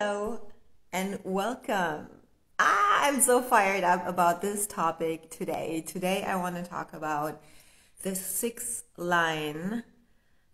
Hello and welcome. I'm so fired up about this topic today. Today I want to talk about the sixth line,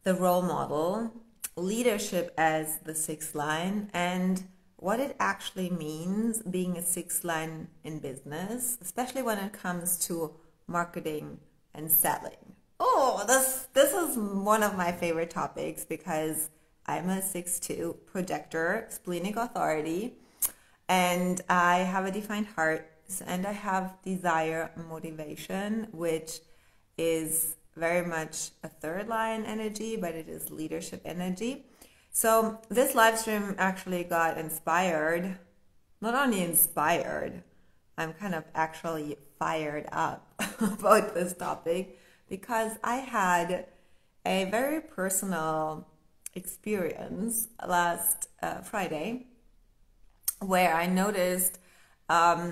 the role model, leadership as the sixth line, and what it actually means being a sixth line in business, especially when it comes to marketing and selling. Oh, this is one of my favorite topics because I'm a 6'2" projector, splenic authority, and I have a defined heart and I have desire, motivation, which is very much a third line energy, but it is leadership energy. So this live stream actually got inspired, not only inspired, I'm kind of actually fired up about this topic because I had a very personal experience last Friday where I noticed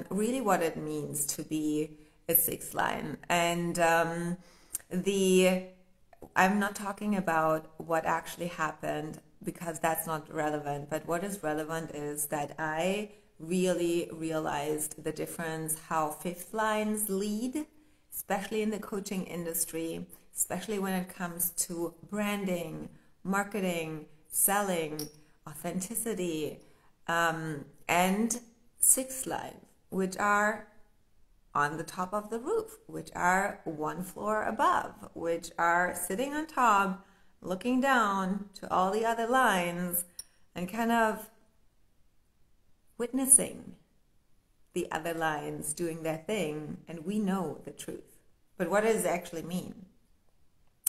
really what it means to be a sixth line. And I'm not talking about what actually happened because that's not relevant, but what is relevant is that I really realized the difference how fifth lines lead, especially in the coaching industry, especially when it comes to branding, marketing, selling, authenticity, and sixth line, which are on the top of the roof, which are one floor above, which are sitting on top, looking down to all the other lines and kind of witnessing the other lines doing their thing, and we know the truth. But what does it actually mean?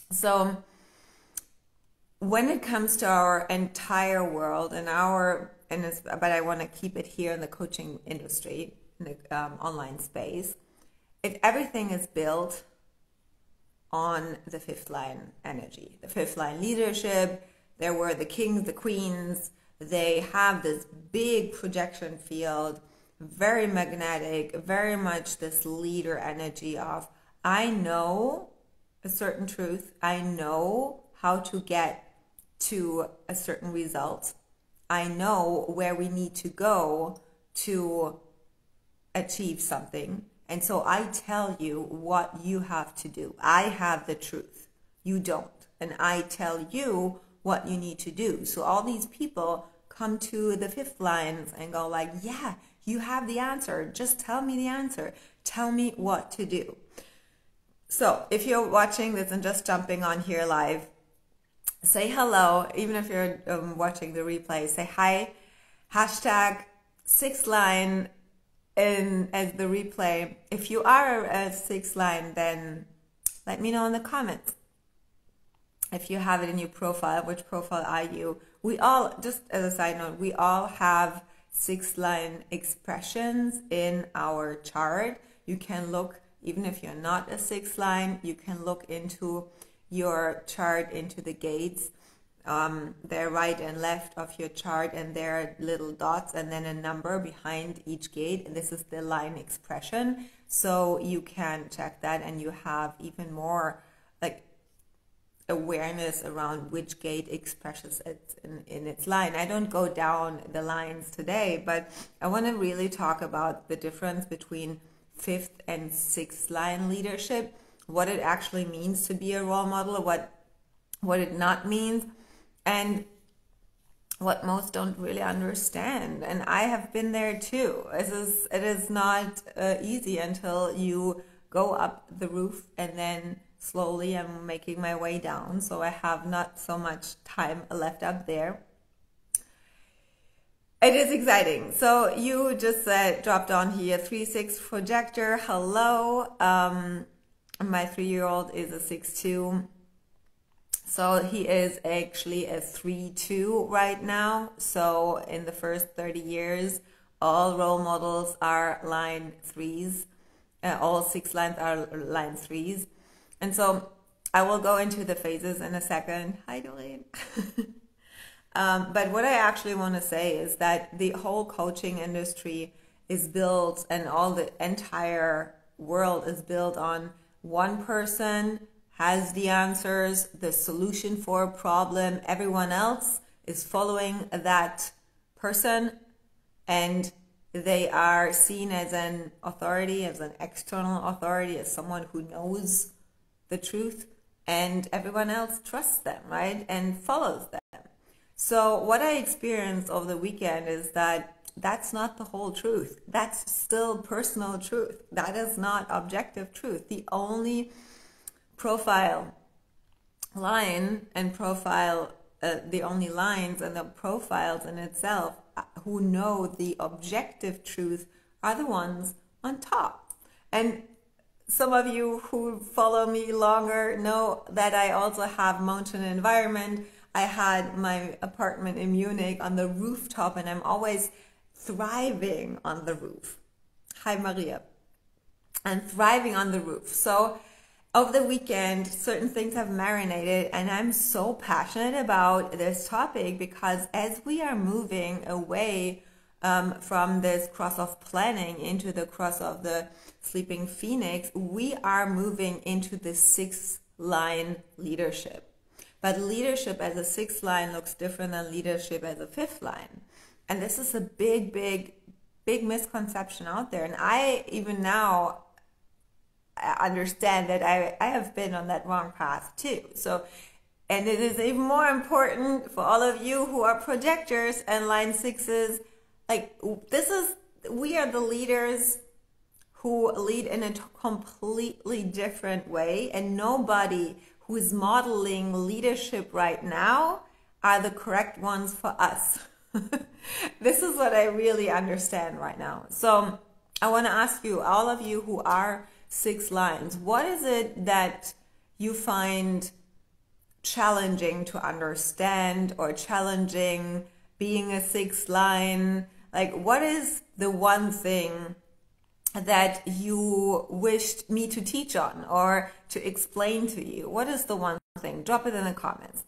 So when it comes to our entire world but I want to keep it here in the coaching industry, in the online space, if everything is built on the fifth line energy, the fifth line leadership, there were the kings, the queens, they have this big projection field, very magnetic, very much this leader energy of, I know a certain truth, I know how to get to a certain result. I know where we need to go to achieve something. And so I tell you what you have to do. I have the truth. You don't. And I tell you what you need to do. So all these people come to the fifth lines and go like, yeah, you have the answer. Just tell me the answer. Tell me what to do. So if you're watching this and just jumping on here live, say hello. Even if you're watching the replay, say hi, hashtag sixth line as the replay. If you are a sixth line, then let me know in the comments. If you have it in your profile, which profile are you? We all, just as a side note, we all have sixth line expressions in our chart. You can look, even if you're not a sixth line, you can look into your chart, into the gates. They're right and left of your chart, and there are little dots and then a number behind each gate, and this is the line expression. So you can check that and you have even more like awareness around which gate expresses it in its line. I don't go down the lines today, but I want to really talk about the difference between fifth and sixth line leadership, what it actually means to be a role model, what it not means, and what most don't really understand. And I have been there too. It is not easy until you go up the roof, and then slowly I'm making my way down. So I have not so much time left up there. It is exciting. So you just dropped on here, 3-6 projector. Hello. My 3-year-old is a 6'2". So he is actually a 3-2 right now. So in the first 30 years, all role models are line 3s. All 6 lines are line 3s. And so I will go into the phases in a second. Hi, Doreen. But what I actually want to say is that the whole coaching industry is built, and all the entire world is built on one person has the answers, the solution for a problem. Everyone else is following that person, and they are seen as an authority, as an external authority, as someone who knows the truth, and everyone else trusts them, right? And follows them. So what I experienced over the weekend is that that's not the whole truth. That's still personal truth. That is not objective truth. The only profile line and profile, the only lines and the profiles in itself who know the objective truth are the ones on top. And some of you who follow me longer know that I also have mountain environment. I had my apartment in Munich on the rooftop, and I'm always thriving on the roof. Hi, Maria. I'm thriving on the roof. So over the weekend, certain things have marinated, and I'm so passionate about this topic because as we are moving away from this cross of planning into the cross of the sleeping phoenix, we are moving into the 6th line leadership. But leadership as a 6th line looks different than leadership as a 5th line. And this is a big misconception out there. And I even now understand that I have been on that wrong path too. So, and it is even more important for all of you who are projectors and line 6s. Like we are the leaders who lead in a completely different way, and nobody who is modeling leadership right now are the correct ones for us. This is what I really understand right now. So I want to ask you, all of you who are 6 lines, what is it that you find challenging to understand or challenging being a 6th line? Like, what is the one thing that you wished me to teach on or to explain to you? What is the one thing? Drop it in the comments.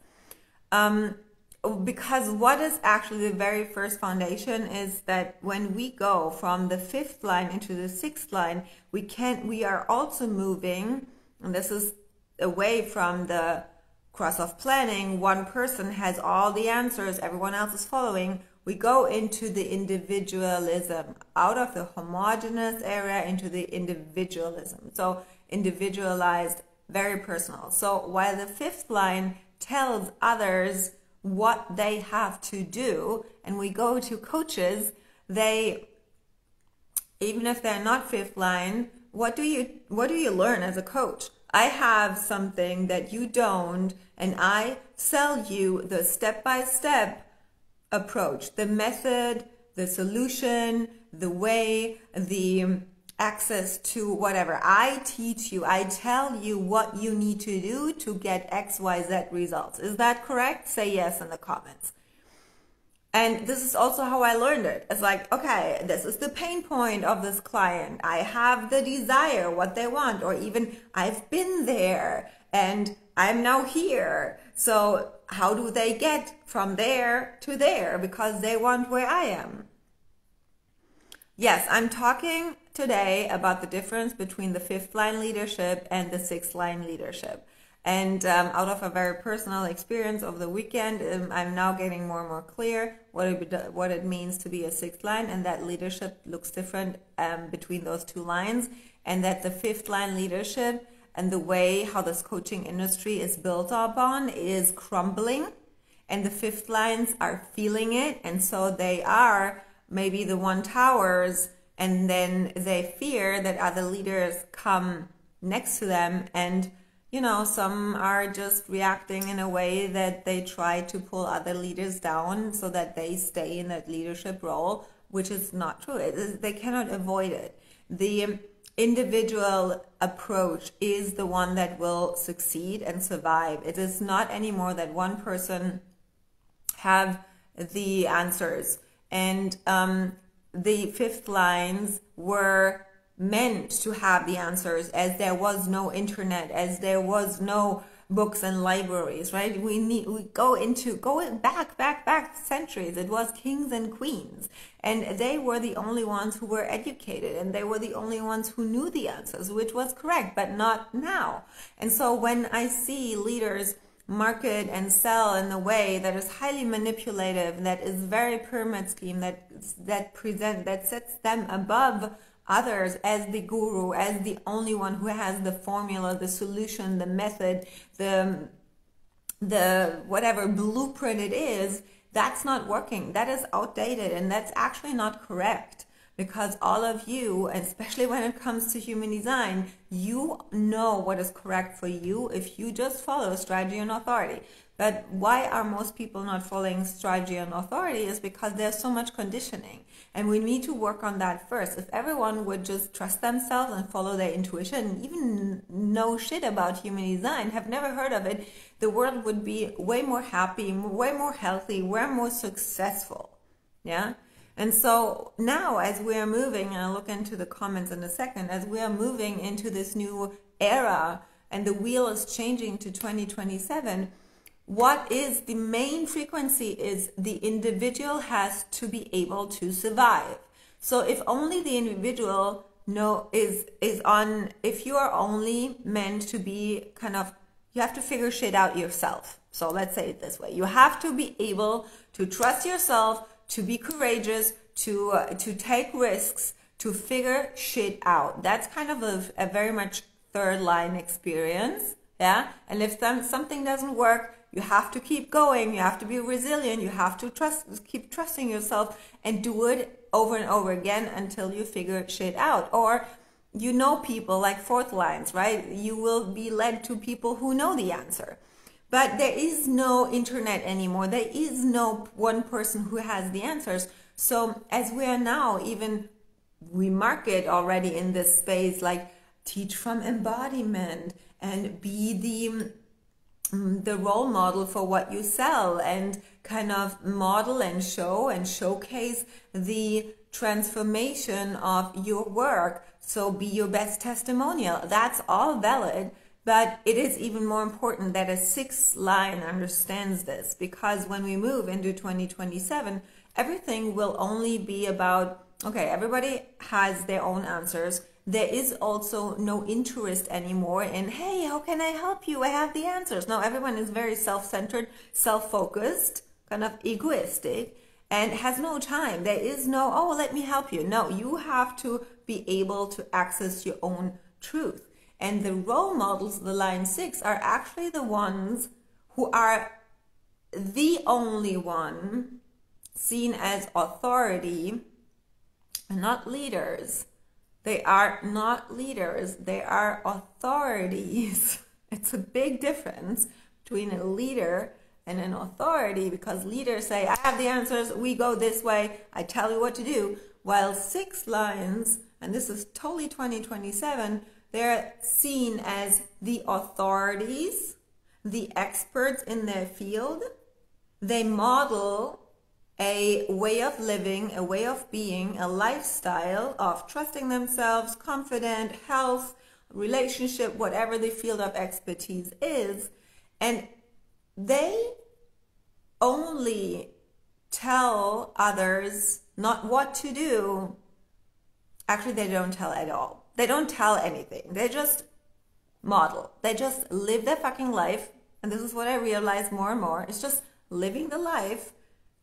Because what is actually the very first foundation is that when we go from the 5th line into the 6th line, we are also moving, and this is away from the cross of planning. One person has all the answers, everyone else is following. We go into the individualism, out of the homogeneous area into the individualism. So individualized, very personal. So while the 5th line tells others what they have to do, and we go to coaches, they, even if they're not 5th line, what do you learn as a coach? I have something that you don't, and I sell you the step-by-step approach, the method, the solution, the way, the access to whatever. I teach you, I tell you what you need to do to get XYZ results. Is that correct? Say yes in the comments. And this is also how I learned it. It's like, okay, this is the pain point of this client. I have the desire, what they want, or even I've been there and I'm now here. So how do they get from there to there? Because they want where I am. Yes, I'm talking today about the difference between the 5th line leadership and the 6th line leadership. And out of a very personal experience over the weekend, I'm now getting more and more clear what it means to be a 6th line, and that leadership looks different between those 2 lines, and that the 5th line leadership and the way how this coaching industry is built upon is crumbling, and the 5th lines are feeling it, and so they are maybe the 1 towers, and then they fear that other leaders come next to them, and you know, some are just reacting in a way that they try to pull other leaders down so that they stay in that leadership role, which is not true. They cannot avoid it. The individual approach is the one that will succeed and survive. It is not anymore that one person have the answers. And the 5th lines were meant to have the answers, as there was no internet, as there was no books and libraries, right? We go back centuries. It was kings and queens, and they were the only ones who were educated, and they were the only ones who knew the answers, which was correct, but not now. And so when I see leaders market and sell in a way that is highly manipulative, that is very pyramid scheme, that sets them above others as the guru, as the only one who has the formula, the solution, the method, the whatever blueprint it is, that's not working. That is outdated, and that's actually not correct. Because all of you, especially when it comes to human design, you know what is correct for you if you just follow strategy and authority. But why are most people not following strategy and authority is because there's so much conditioning. And we need to work on that first. If everyone would just trust themselves and follow their intuition, even know shit about human design, have never heard of it, the world would be way more happy, way more healthy, way more successful. Yeah? And so now as we are moving, and I'll look into the comments in a second, as we are moving into this new era and the wheel is changing to 2027, what is the main frequency is the individual has to be able to survive. So if only the individual if you are only meant to be you have to figure shit out yourself. So let's say it this way. You have to be able to trust yourself, to be courageous, to take risks, to figure shit out. That's kind of a very much third line experience. Yeah. And if something doesn't work, you have to keep going. You have to be resilient. You have to keep trusting yourself and do it over and over again until you figure shit out. Or, people like fourth lines, right? You will be led to people who know the answer. But there is no internet anymore. There is no one person who has the answers. So as we are now, we market already in this space, like teach from embodiment and be the role model for what you sell, and kind of model and show and showcase the transformation of your work. So be your best testimonial. That's all valid. But it is even more important that a sixth line understands this, because when we move into 2027, everything will only be about, okay, everybody has their own answers. There is also no interest anymore in, hey, how can I help you? I have the answers. No, everyone is very self-centered, self-focused, kind of egoistic, and has no time. There is no, oh, let me help you. No, you have to be able to access your own truth. And the role models, the line 6, are actually the ones who are the only one seen as authority and not leaders. They are not leaders, they are authorities. It's a big difference between a leader and an authority, because leaders say, I have the answers, we go this way, I tell you what to do. While 6 lines, and this is totally 2027, they're seen as the authorities, the experts in their field. They model a way of living, a way of being, a lifestyle of trusting themselves, confident, health, relationship, whatever the field of expertise is. And they only tell others not what to do. Actually, they don't tell at all. They don't tell anything. They just model. They just live their fucking life. And this is what I realize more and more. It's just living the life,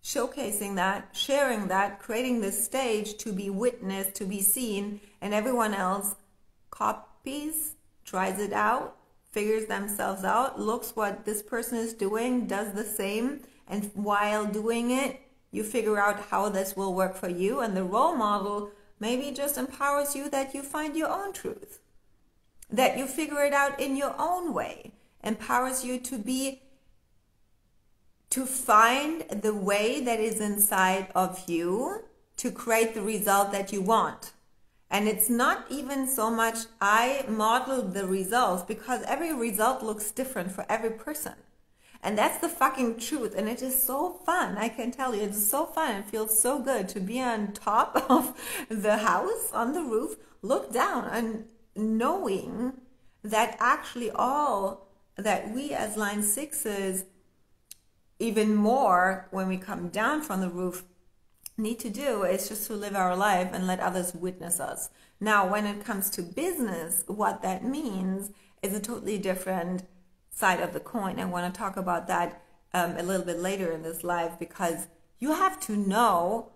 showcasing that, sharing that, creating this stage to be witnessed, to be seen, and everyone else copies, tries it out, figures themselves out, looks what this person is doing, does the same, and while doing it, you figure out how this will work for you. And the role model maybe just empowers you that you find your own truth, that you figure it out in your own way, empowers you to find the way that is inside of you to create the result that you want. And it's not even so much I modeled the results, because every result looks different for every person. And that's the fucking truth. And it is so fun. I can tell you, it's so fun. It feels so good to be on top of the house, on the roof, look down and knowing that actually all that we as line 6s, even more when we come down from the roof, need to do is just to live our life and let others witness us. Now, when it comes to business, what that means is a totally different side of the coin. I want to talk about that a little bit later in this live, because you have to know,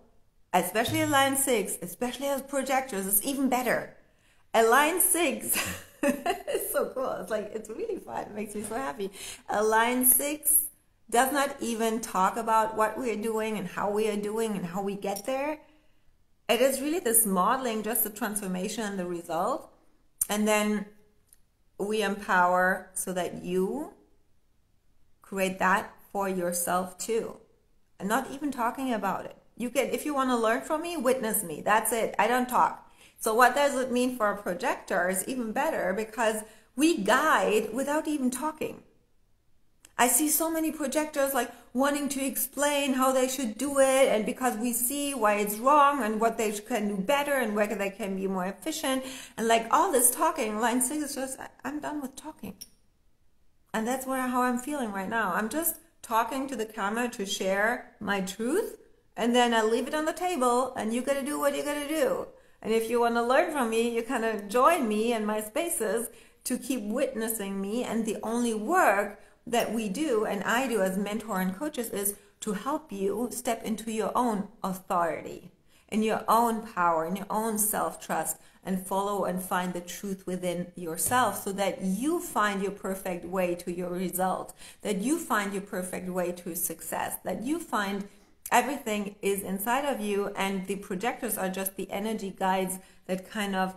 especially a line 6, especially as projectors, it's even better. A line 6 is so cool. It's like, it's really fun. It makes me so happy. A line 6 does not even talk about what we are doing and how we are doing and how we get there. It is really this modeling, just the transformation and the result. And then we empower so that you create that for yourself too. And not even talking about it. You can, if you want to learn from me, witness me. That's it. I don't talk. So what does it mean for a projector is even better, because we guide without even talking. I see so many projectors like wanting to explain how they should do it, and because we see why it's wrong and what they can do better and where they can be more efficient, and like all this talking. Line 6 is just, I'm done with talking. And that's how I'm feeling right now. I'm just talking to the camera to share my truth, and then I leave it on the table, and you gotta do what you gotta do. And if you want to learn from me, you kind of join me in my spaces to keep witnessing me. And the only work that we do, and I do as mentor and coaches, is to help you step into your own authority, in your own power, in your own self-trust, and follow and find the truth within yourself, so that you find your perfect way to your result, that you find your perfect way to success, that you find everything is inside of you, and the projectors are just the energy guides that kind of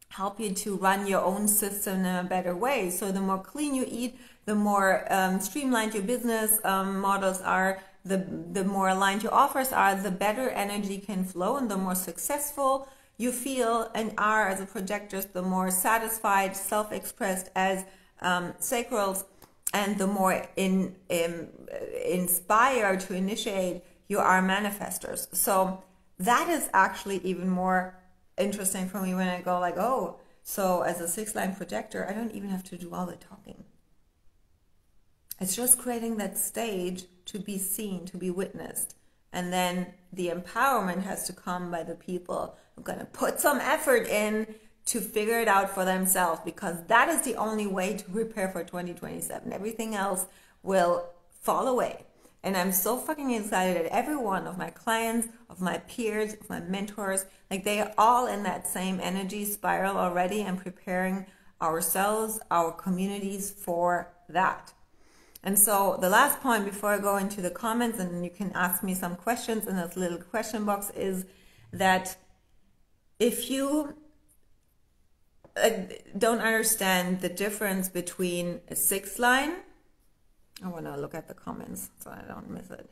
help you to run your own system in a better way. So the more clean you eat, the more streamlined your business models are, the more aligned your offers are, the better energy can flow, and the more successful you feel and are as a projector, the more satisfied, self-expressed as sacrals, and the more inspired to initiate you are manifestors. So that is actually even more interesting for me when I go like, oh, so as a 6-line projector, I don't even have to do all the talking. It's just creating that stage to be seen, to be witnessed. And then the empowerment has to come by the people who are going to put some effort in to figure it out for themselves, because that is the only way to prepare for 2027. Everything else will fall away. And I'm so fucking excited that every one of my clients, of my peers, of my mentors, like they are all in that same energy spiral already, and preparing ourselves, our communities for that. And so the last point before I go into the comments, and you can ask me some questions in this little question box, is that if you don't understand the difference between a 6-line, I want to look at the comments so I don't miss it.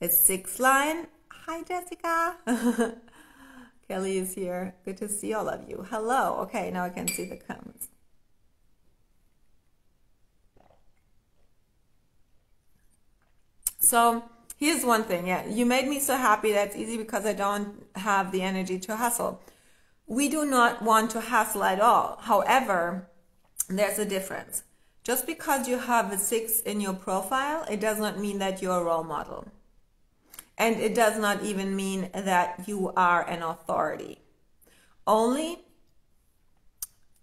A 6-line, hi Jessica. Kelly is here. Good to see all of you. Hello. Okay, now I can see the comments. So here's one thing. Yeah, you made me so happy. That's easy because I don't have the energy to hustle. We do not want to hustle at all. However, there's a difference. Just because you have a 6 in your profile, it does not mean that you're a role model. And it does not even mean that you are an authority. Only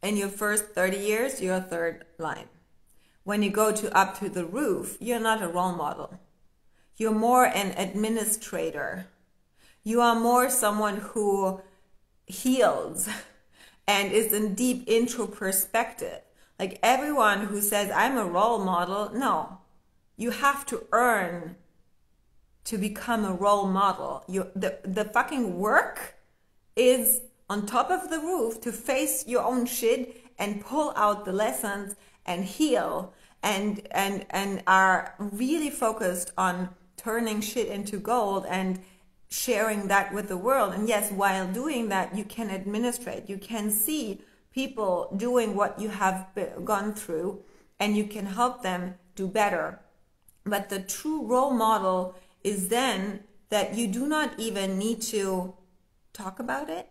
in your first 30 years, you're a 3rd line. When you go to up to the roof, you're not a role model. You're more an administrator. You are more someone who heals and is in deep intro perspective. Like everyone who says I'm a role model, no, you have to earn to become a role model. The fucking work is on top of the roof to face your own shit and pull out the lessons and heal, and are really focused on turning shit into gold and sharing that with the world. And yes, while doing that, you can administrate. You can see people doing what you have gone through, and you can help them do better. But the true role model is then that you do not even need to talk about it.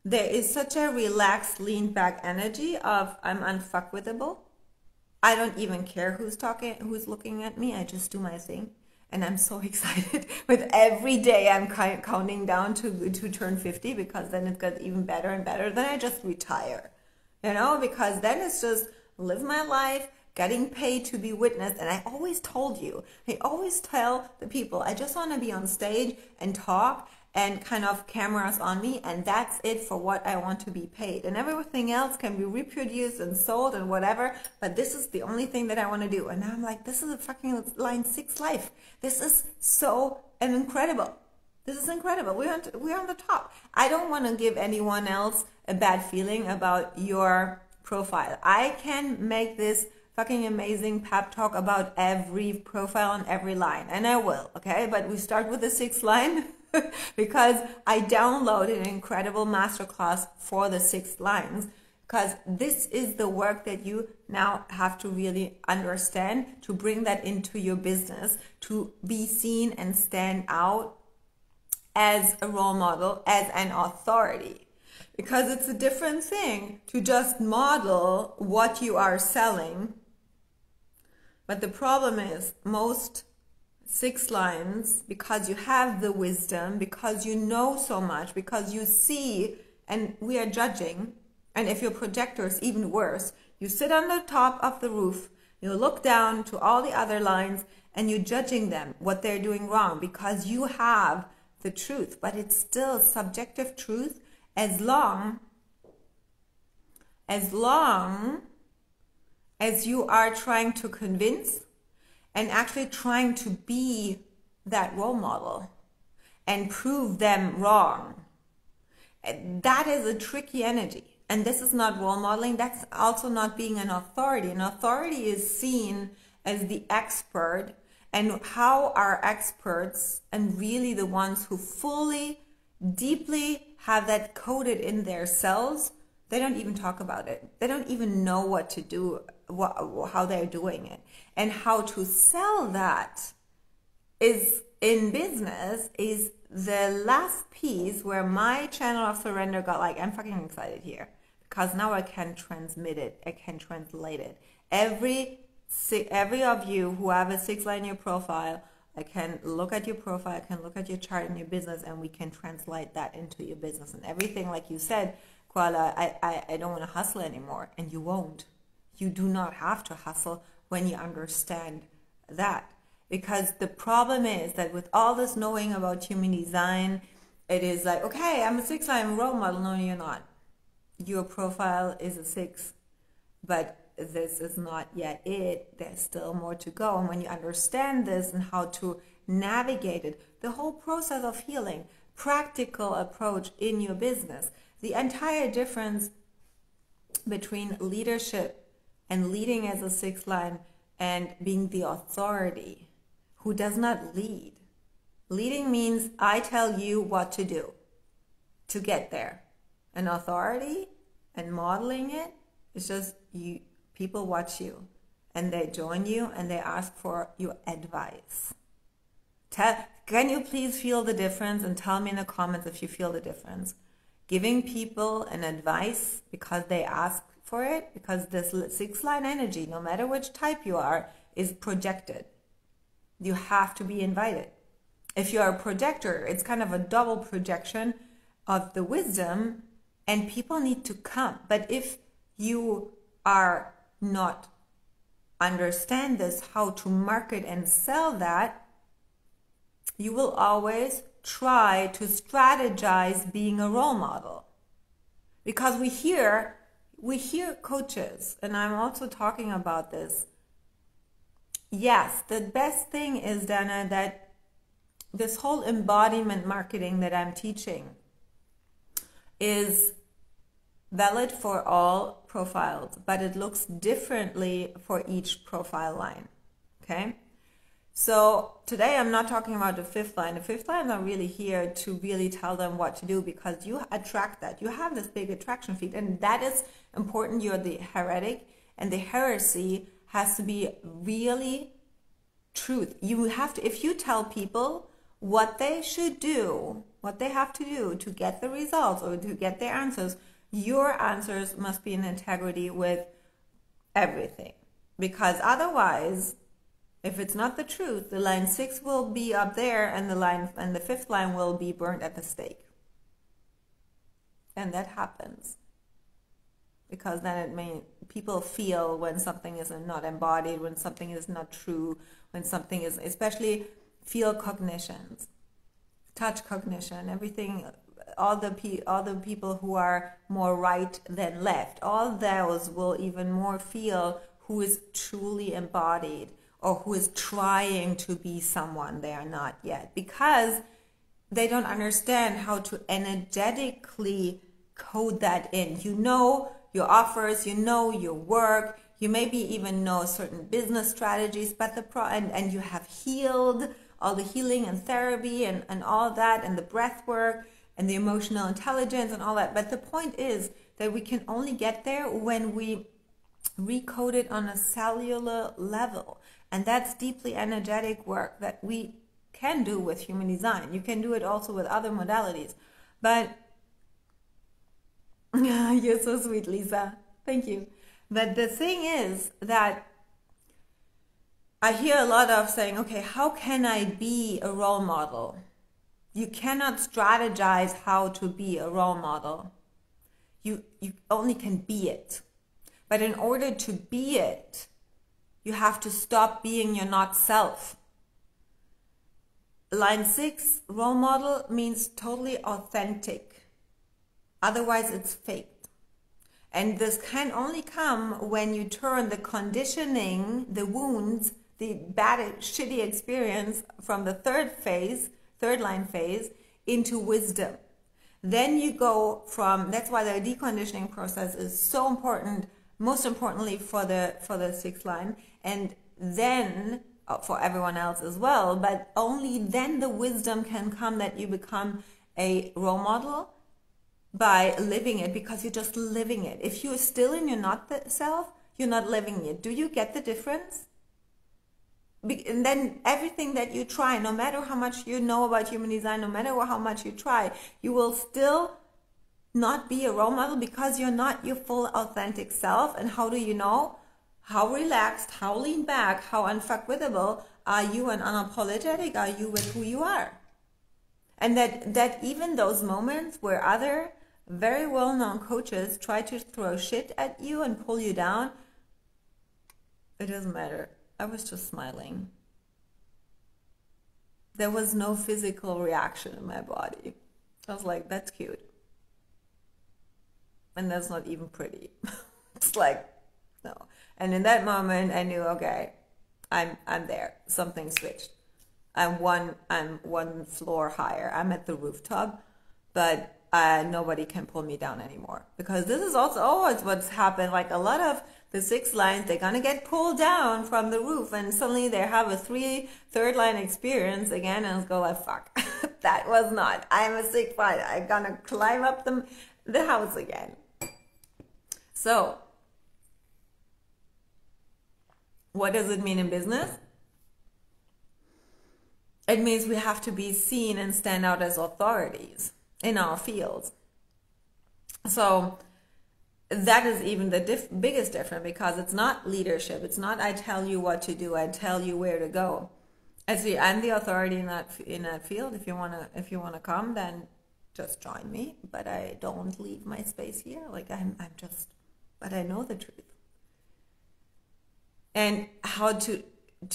There is such a relaxed, lean back energy of I'm unfuckwithable. I don't even care who's talking, who's looking at me. I just do my thing. And I'm so excited with every day I'm counting down to turn 50, because then it gets even better and better. Then I just retire, you know, because then it's just live my life, getting paid to be witnessed. And I always told you, I always tell the people, I just want to be on stage and talk and kind of cameras on me, and that's it for what I want to be paid. And everything else can be reproduced and sold and whatever, but this is the only thing that I want to do. And I'm like, this is a fucking line 6 life. This is so incredible. This is incredible. We're on the top. I don't want to give anyone else a bad feeling about your profile. I can make this fucking amazing pep talk about every profile and every line, and I will, okay? But we start with the 6th line because I downloaded an incredible masterclass for the 6 lines, because this is the work that you now have to really understand to bring that into your business, to be seen and stand out as a role model, as an authority. Because it's a different thing to just model what you are selling. But the problem is most 6 lines, because you have the wisdom, because you know so much, because you see, and we are judging, and if your projector is even worse, you sit on the top of the roof, you look down to all the other lines, and you're judging them, what they're doing wrong, because you have the truth. But it's still subjective truth as long as you are trying to convince and actually trying to be that role model and prove them wrong. That is a tricky energy. And this is not role modeling. That's also not being an authority. An authority is seen as the expert. And how are experts, and really the ones who fully, deeply have that coded in their cells, they don't even talk about it. They don't even know what to do, how they're doing it. And how to sell that is in business is the last piece where my channel of surrender got like, I'm fucking excited here. Because now I can transmit it. I can translate it. Every of you who have a 6 line in your profile, I can look at your profile, I can look at your chart in your business, and we can translate that into your business. And everything, like you said, Koala, I don't want to hustle anymore. And you won't. You do not have to hustle when you understand that. Because the problem is that with all this knowing about human design, it is like, okay, I'm a 6 line role model. No, you're not. Your profile is a 6, but this is not yet it. There's still more to go. And when you understand this and how to navigate it, the whole process of healing, practical approach in your business, the entire difference between leadership and leading as a 6 line and being the authority who does not lead. Leading means I tell you what to do to get there. An authority and modeling it is just you. People watch you and they join you and they ask for your advice. Can you please feel the difference, and tell me in the comments if you feel the difference? Giving people an advice because they ask for it, because this 6 line energy, no matter which type you are, is projected. You have to be invited. If you're a projector, it's kind of a double projection of the wisdom, and people need to come. But if you are not understand this, how to market and sell that, you will always try to strategize being a role model. Because we hear coaches, and I'm also talking about this. Yes, the best thing is, Dana, that this whole embodiment marketing that I'm teaching is valid for all profiles, but it looks differently for each profile line. Okay? So today I'm not talking about the 5th line. The 5th line are really here to really tell them what to do, because you attract that. You have this big attraction feed, and that is important. You're the heretic, and the heresy has to be really truth. You have to, if you tell people what they should do, what they have to do to get the results or to get their answers, your answers must be in integrity with everything. Because otherwise, if it's not the truth, the line 6 will be up there, and the 5th line will be burned at the stake. And that happens. because then people feel when something is not embodied, when something is not true, when something is, especially feel cognitions, touch cognition, everything, all the people who are more right than left, all those will even more feel who is truly embodied or who is trying to be someone they are not yet, because they don't understand how to energetically code that in. You know your offers, you know your work, you maybe even know certain business strategies, but and you have healed all the healing and therapy and all that, and the breath work and the emotional intelligence and all that. But the point is that we can only get there when we recode it on a cellular level. And that's deeply energetic work that we can do with human design. You can do it also with other modalities. But you're so sweet, Lisa. Thank you. But the thing is that I hear a lot of saying, okay, how can I be a role model? You cannot strategize how to be a role model. You only can be it. But in order to be it, you have to stop being your not self. Line 6, role model, means totally authentic. Otherwise, it's fake. And this can only come when you turn the conditioning, the wounds, the bad, shitty experience from the third line phase, into wisdom. Then you go from, that's why the deconditioning process is so important, most importantly for the sixth line, and then for everyone else as well, but only then the wisdom can come that you become a role model by living it, because you're just living it. If you're still in your not self, you're not living it. Do you get the difference? And then everything that you try, no matter how much you know about human design, no matter how much you try, you will still not be a role model because you're not your full authentic self. And how do you know? How relaxed, how lean back, how unfuckwittable are you and unapologetic are you with who you are? And that even those moments where other very well-known coaches try to throw shit at you and pull you down, it doesn't matter. I was just smiling. There was no physical reaction in my body. I was like, that's cute. And that's not even pretty. It's like, no. And in that moment, I knew, okay, I'm there. Something switched. I'm one floor higher. I'm at the rooftop, but nobody can pull me down anymore. Because this is also always what's happened. Like a lot of the 6 lines, they're gonna get pulled down from the roof, and suddenly they have a third line experience again, and go like, fuck, that was not. I'm a 6 line. I'm gonna climb up the house again. So, what does it mean in business? It means we have to be seen and stand out as authorities in our fields. So that is even the biggest difference, because it's not leadership. It's not I tell you what to do. I tell you where to go. Actually, I'm the authority in that field. If you wanna come, then just join me. But I don't leave my space here. Like but I know the truth. And how to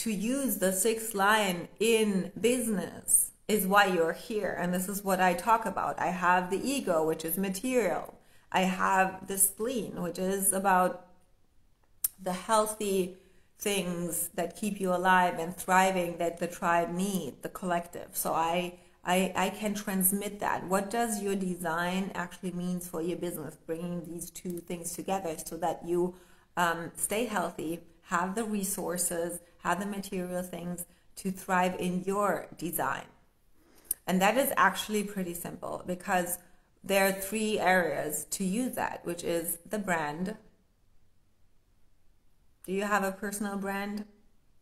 use the 6th line in business is why you're here. And this is what I talk about. I have the ego, which is material. I have the spleen, which is about the healthy things that keep you alive and thriving, that the tribe needs, the collective. So I can transmit that. What does your design actually means for your business? Bringing these two things together so that you stay healthy, have the resources, have the material things to thrive in your design. And that is actually pretty simple, because there are 3 areas to use that, which is the brand. Do you have a personal brand?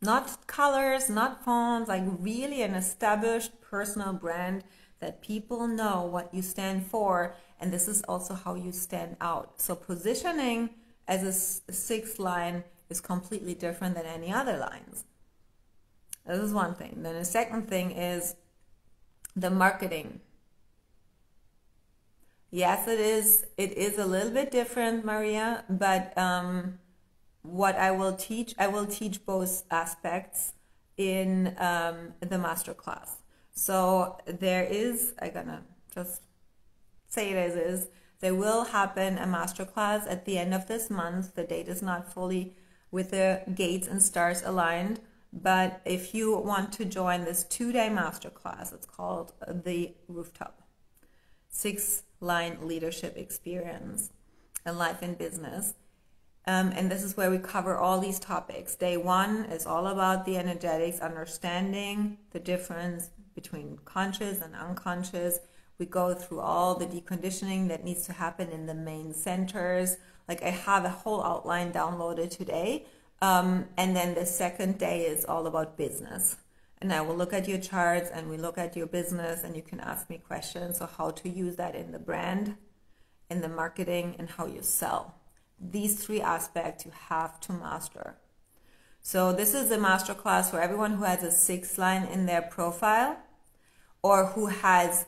Not colors, not fonts, like really an established personal brand that people know what you stand for. And this is also how you stand out. So positioning as a 6th line is completely different than any other lines. This is one thing. Then the second thing is the marketing. Yes, it is. It is a little bit different, Maria, but what I will teach both aspects in the masterclass. So there is, I'm gonna just say it as is, there will happen a masterclass at the end of this month. The date is not fully with the gates and stars aligned, but if you want to join this 2-day masterclass, it's called the Rooftop 6-line leadership experience in life and business. And this is where we cover all these topics. Day 1 is all about the energetics, understanding the difference between conscious and unconscious. We go through all the deconditioning that needs to happen in the main centers. Like, I have a whole outline downloaded today. And then the second day is all about business. And I will look at your charts and we look at your business and you can ask me questions. So how to use that in the brand, in the marketing, and how you sell. These 3 aspects you have to master. So this is a masterclass for everyone who has a 6-line in their profile or who has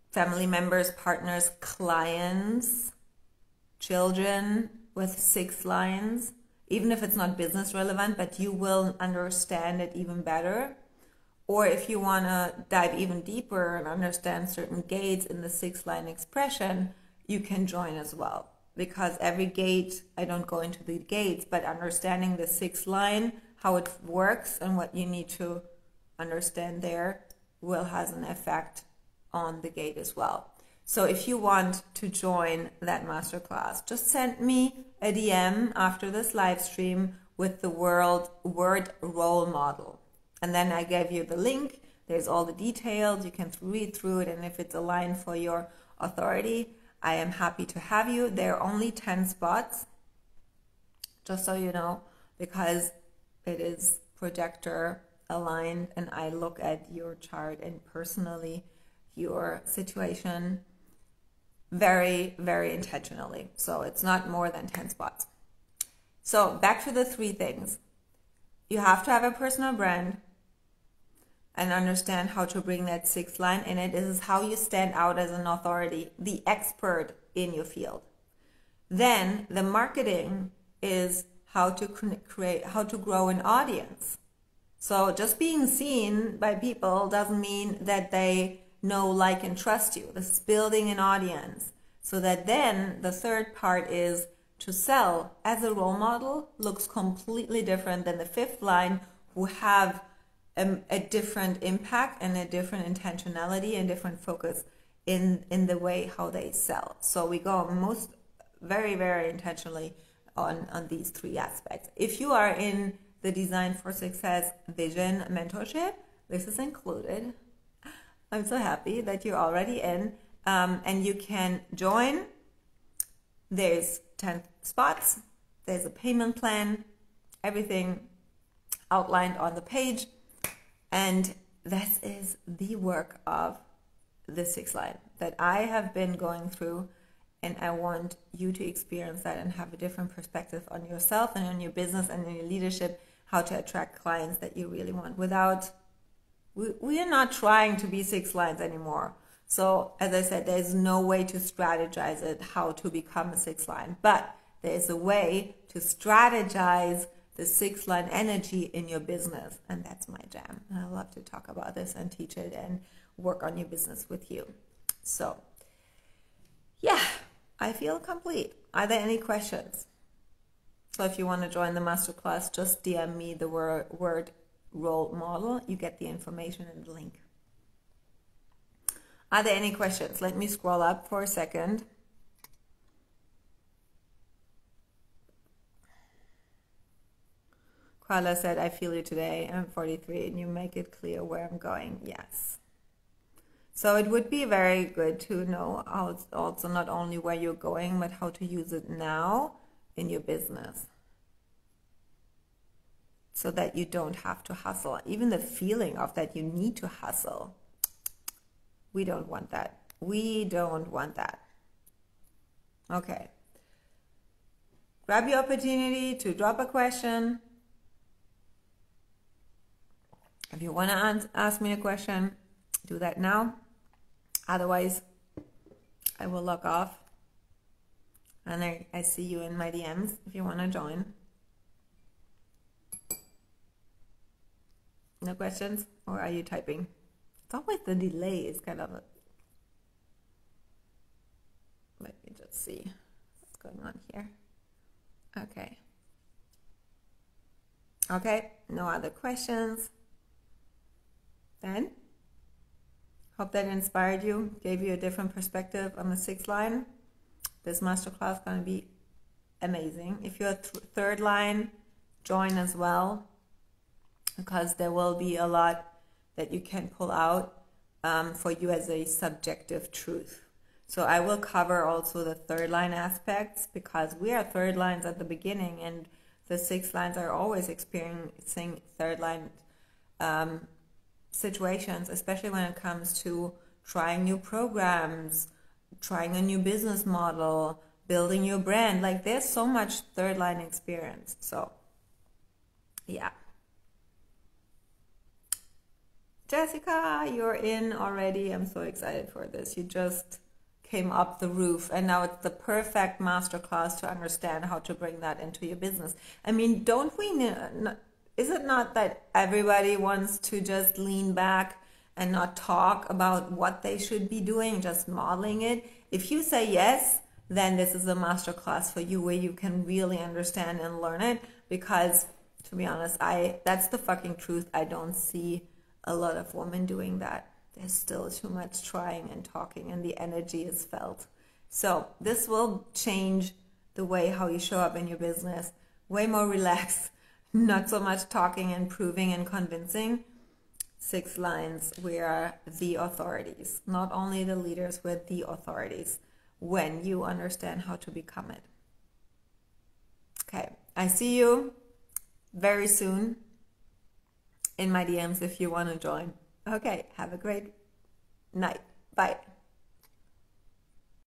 family members, partners, clients, children with 6 lines, even if it's not business relevant, but you will understand it even better. Or if you want to dive even deeper and understand certain gates in the 6-line expression, you can join as well. Because every gate, I don't go into the gates, but understanding the 6-line, how it works and what you need to understand there will has an effect on the gate as well. So if you want to join that masterclass, just send me a DM after this live stream with the word role model. And then I gave you the link. There's all the details. You can read through it. And if it's aligned for your authority, I am happy to have you. There are only 10 spots, just so you know, because it is projector aligned and I look at your chart and personally your situation very, very intentionally. So it's not more than 10 spots. So back to the 3 things. You have to have a personal brand and understand how to bring that 6th line in it. This is how you stand out as an authority, the expert in your field. Then the marketing is how to create, how to grow an audience. So just being seen by people doesn't mean that they know, like, and trust you. This is building an audience. So that then the 3rd part is to sell as a role model looks completely different than the 5th line, who have a different impact and a different intentionality and different focus in the way how they sell. So we go very, very intentionally on these 3 aspects. If you are in the Design for Success Vision Mentorship, this is included. I'm so happy that you're already in, and you can join. There's 10 spots. There's a payment plan, everything outlined on the page. And this is the work of the 6th line that I have been going through, and I want you to experience that and have a different perspective on yourself and on your business and in your leadership, how to attract clients that you really want without, we are not trying to be 6 lines anymore. So as I said, there's no way to strategize it, how to become a 6 line, but there is a way to strategize the 6 line energy in your business. And that's my jam. And I love to talk about this and teach it and work on your business with you. So yeah, I feel complete. Are there any questions? So if you want to join the masterclass, just DM me the word role model. You get the information and the link. Are there any questions? Let me scroll up for a second. Carla said, I feel you today. I'm 43 and you make it clear where I'm going. Yes. So it would be very good to know also not only where you're going, but how to use it now in your business, so that you don't have to hustle. Even the feeling of that you need to hustle. We don't want that. We don't want that. Okay. Grab your opportunity to drop a question. If you want to ask me a question, do that now. Otherwise, I will log off. And I see you in my DMs if you want to join. No questions? Or are you typing? It's always the delay is kind of a... Let me just see what's going on here. Okay. Okay, no other questions. Then, hope that inspired you, gave you a different perspective on the 6th line. This masterclass is going to be amazing. If you're third line, join as well, because there will be a lot that you can pull out for you as a subjective truth. So I will cover also the third line aspects, because we are third lines at the beginning, and the 6 lines are always experiencing third line situations, especially when it comes to trying new programs, trying a new business model, building your brand. Like, there's so much third line experience. So yeah. Jessica, you're in already. I'm so excited for this. You just came up the roof, and now it's the perfect masterclass to understand how to bring that into your business. I mean, don't we know, is it not that everybody wants to just lean back and not talk about what they should be doing, just modeling it? If you say yes, then this is a masterclass for you, where you can really understand and learn it, because to be honest, that's the fucking truth. I don't see a lot of women doing that. There's still too much trying and talking, and the energy is felt. So this will change the way how you show up in your business. Way more relaxed, not so much talking and proving and convincing. 6 lines, we are the authorities. Not only the leaders, we're the authorities when you understand how to become it. Okay, I see you very soon in my DMs if you want to join. Okay, have a great night. Bye.